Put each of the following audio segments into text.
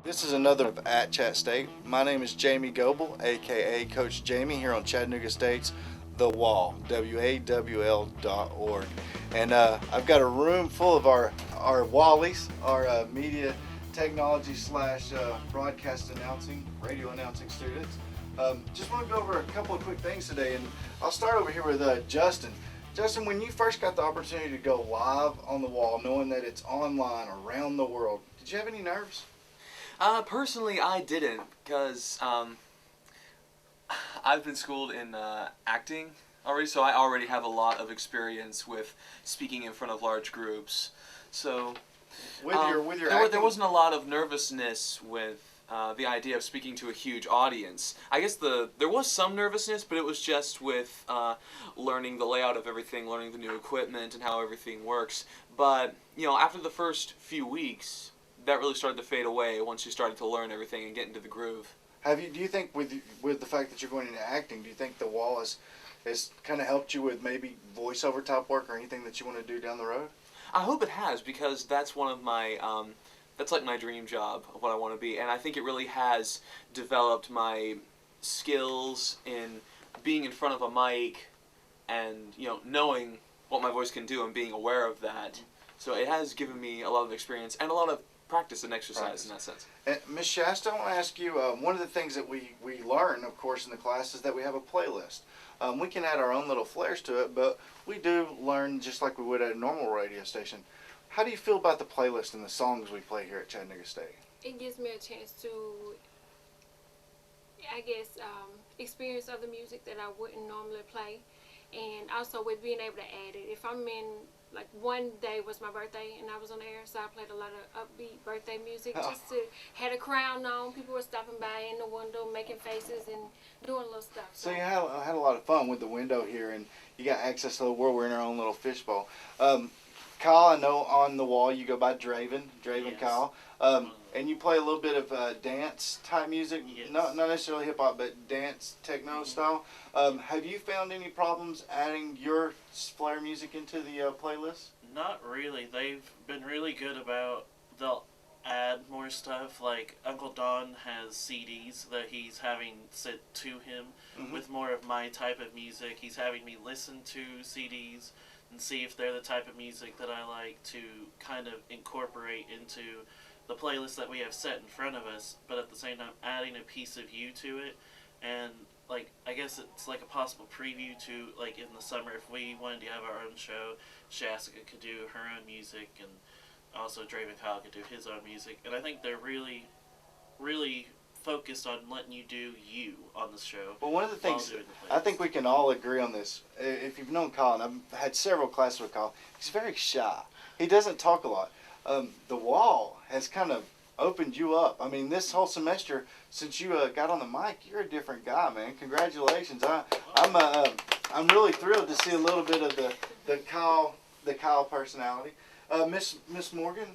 This is another of at Chat State. My name is Jamie Goebel, aka Coach Jamie, here on Chattanooga State's The WAWL, WAWL.org. And I've got a room full of our Wallies, our media technology slash broadcast announcing, radio announcing students. Just want to go over a couple of quick things today, and I'll start over here with Justin. Justin, when you first got the opportunity to go live on the WAWL, knowing that it's online around the world, did you have any nerves? Personally, I didn't, because I've been schooled in acting already, so I already have a lot of experience with speaking in front of large groups. So With your acting, there wasn't a lot of nervousness with the idea of speaking to a huge audience. I guess there was some nervousness, but it was just with learning the layout of everything, learning the new equipment and how everything works. But after the first few weeks, that really started to fade away once you started to learn everything and get into the groove. do you think with the fact that you're going into acting, do you think the WAWL has kind of helped you with maybe voiceover type work or anything that you want to do down the road? I hope it has, because that's one of my that's like my dream job of what I want to be, and I think it really has developed my skills in being in front of a mic and knowing what my voice can do and being aware of that. So it has given me a lot of experience and a lot of practice and exercise in that sense. And Ms. Shasta, I want to ask you, one of the things that we learn, of course, in the class is that we have a playlist. We can add our own little flares to it, but we do learn just like we would at a normal radio station. How do you feel about the playlist and the songs we play here at Chattanooga State? It gives me a chance to, I guess, experience other music that I wouldn't normally play. And also with being able to add it. If I'm in, like one day was my birthday and I was on the air, so I played a lot of upbeat birthday music just to, had a crown on. People were stopping by in the window making faces and doing little stuff. So you had a lot of fun with the window here, and you got access to the world. We're in our own little fishbowl. Kyle, I know on the WAWL you go by Draven yes. Kyle. And you play a little bit of dance type music, yes. not necessarily hip hop, but dance techno style. Have you found any problems adding your flare music into the playlist? Not really. They've been really good about, they'll add more stuff. Like Uncle Don has CDs that he's having sent to him with more of my type of music. He's having me listen to CDs and see if they're the type of music that I like to kind of incorporate into the playlist that we have set in front of us, but at the same time adding a piece of you to it. And like, I guess it's like a possible preview to, like, in the summer, if we wanted to have our own show, Shasta could do her own music, and also Draven Kyle could do his own music. And I think they're really, really focused on letting you do you on the show. Well, one of the things, I think we can all agree on this. If you've known Kyle, and I've had several classes with Kyle, he's very shy. He doesn't talk a lot. The WAWL has kind of opened you up. I mean, this whole semester, since you got on the mic, you're a different guy, man. Congratulations. I'm really thrilled to see a little bit of the Kyle personality. Miss Morgan,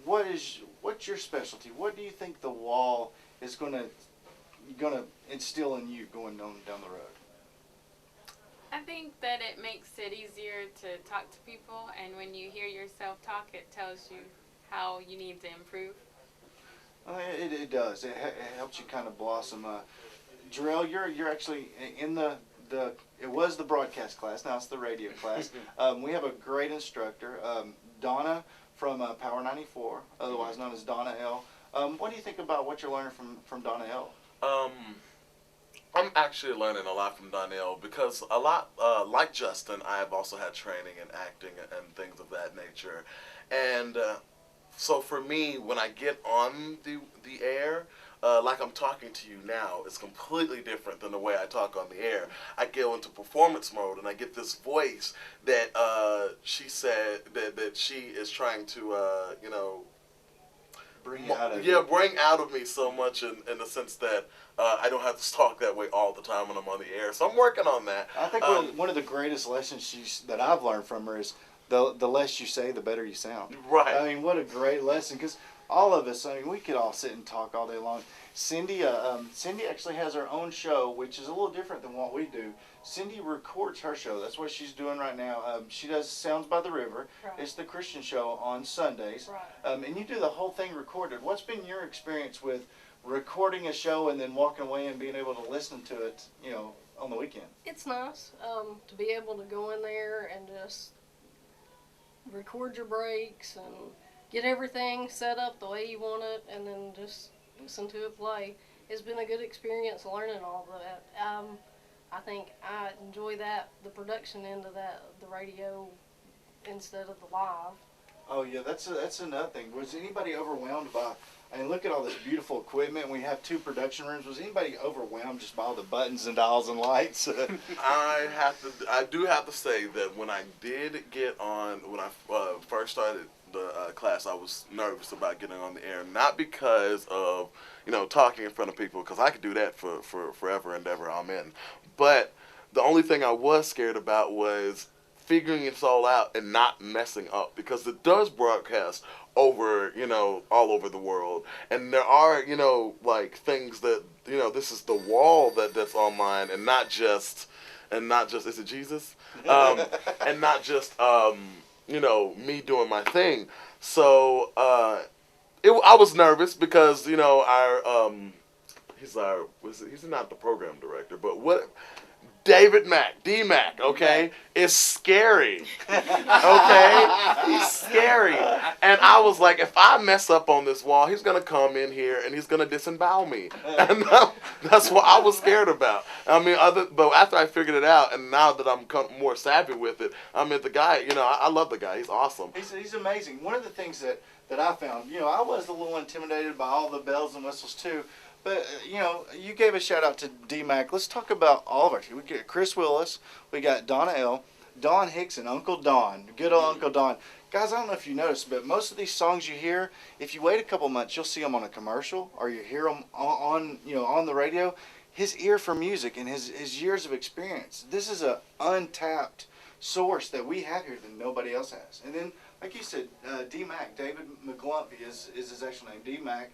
what's your specialty? What do you think the WAWL is gonna instill in you going down the road? I think that it makes it easier to talk to people, and when you hear yourself talk, it tells you how you need to improve. It does. It helps you kind of blossom. Jarrell, you're actually in it was the broadcast class, now it's the radio class. We have a great instructor, Donna from Power 94, otherwise known as Donna L. What do you think about what you're learning from Donna L? I'm actually learning a lot from Donnell because a lot, like Justin, I have also had training in acting and things of that nature. And so for me, when I get on the air, like I'm talking to you now, it's completely different than the way I talk on the air. I go into performance mode and I get this voice that she said that she is trying to, bring out of bring out of me so much in the sense that I don't have to talk that way all the time when I'm on the air. So I'm working on that. I think one of the greatest lessons that I've learned from her is the less you say, the better you sound. Right. I mean, what a great lesson, because all of us, I mean, we could all sit and talk all day long. Cindy actually has her own show, which is a little different than what we do. Cindy records her show. That's what she's doing right now. She does Sounds by the River. Right. It's the Christian show on Sundays. Right. And you do the whole thing recorded. What's been your experience with recording a show and then walking away and being able to listen to it, you know, on the weekend? It's nice to be able to go in there and just record your breaks and get everything set up the way you want it, and then just listen to it play. It's been a good experience learning all of that. I think I enjoy that, the production end of that, the radio instead of the live. Oh yeah, that's another thing. Was anybody overwhelmed by? I mean, look at all this beautiful equipment. We have 2 production rooms. Was anybody overwhelmed just by all the buttons and dials and lights? I do have to say that when I did get on, when I first started the class, I was nervous about getting on the air, not because of, you know, talking in front of people, because I could do that for forever and ever, amen. But the only thing I was scared about was figuring it all out and not messing up, because it does broadcast over, you know, all over the world, and there are, you know, like things that, you know, this is the WAWL that's online, and not just is it Jesus, and not just you know, me doing my thing. So I was nervous because, you know, he's not the program director, but David Mack, D-Mac, okay, is scary, okay? He's scary. And I was like, if I mess up on this wall, he's going to come in here and he's going to disembowel me. And that's what I was scared about. I mean, but after I figured it out, and now that I'm more savvy with it, I mean, the guy, you know, I love the guy. He's awesome. He's amazing. One of the things that I found, you know, I was a little intimidated by all the bells and whistles too. But, you know, you gave a shout out to D-Mac. Let's talk about all of our team. We got Chris Willis. We got Donna L. Don Hicks and Uncle Don. Good old Uncle Don. Guys, I don't know if you noticed, but most of these songs you hear, if you wait a couple months, you'll see them on a commercial or you hear them on the radio. His ear for music and his years of experience. This is an untapped source that we have here that nobody else has. And then, like you said, D-Mac, David McGlumpy is his actual name, D-Mac.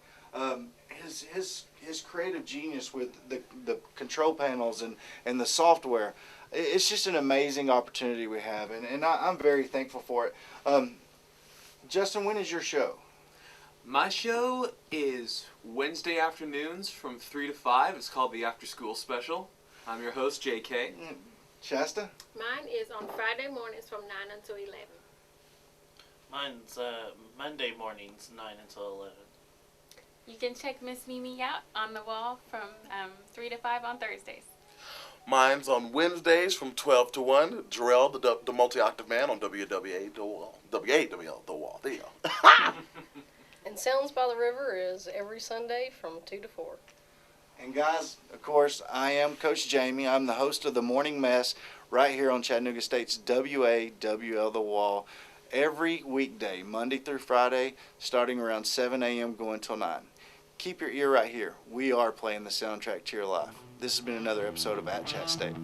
His creative genius with the control panels and the software, it's just an amazing opportunity we have, and I'm very thankful for it. Justin, when is your show? My show is Wednesday afternoons from 3 to 5. It's called the After School Special. I'm your host, JK. Shasta? Mine is on Friday mornings from 9 until 11. Mine's Monday mornings, 9 until 11. You can check Miss Mimi out on the wall from 3 to 5 on Thursdays. Mine's on Wednesdays from 12 to 1. Jarrell, the multi-octave man on WWA, the WAWL. WAWL, the WAWL. There you go. And Sounds by the River is every Sunday from 2 to 4. And guys, of course, I am Coach Jamie. I'm the host of The Morning Mess right here on Chattanooga State's WAWL The WAWL. Every weekday, Monday through Friday, starting around 7 a.m. going till 9. Keep your ear right here. We are playing the soundtrack to your life. This has been another episode of At Chat State.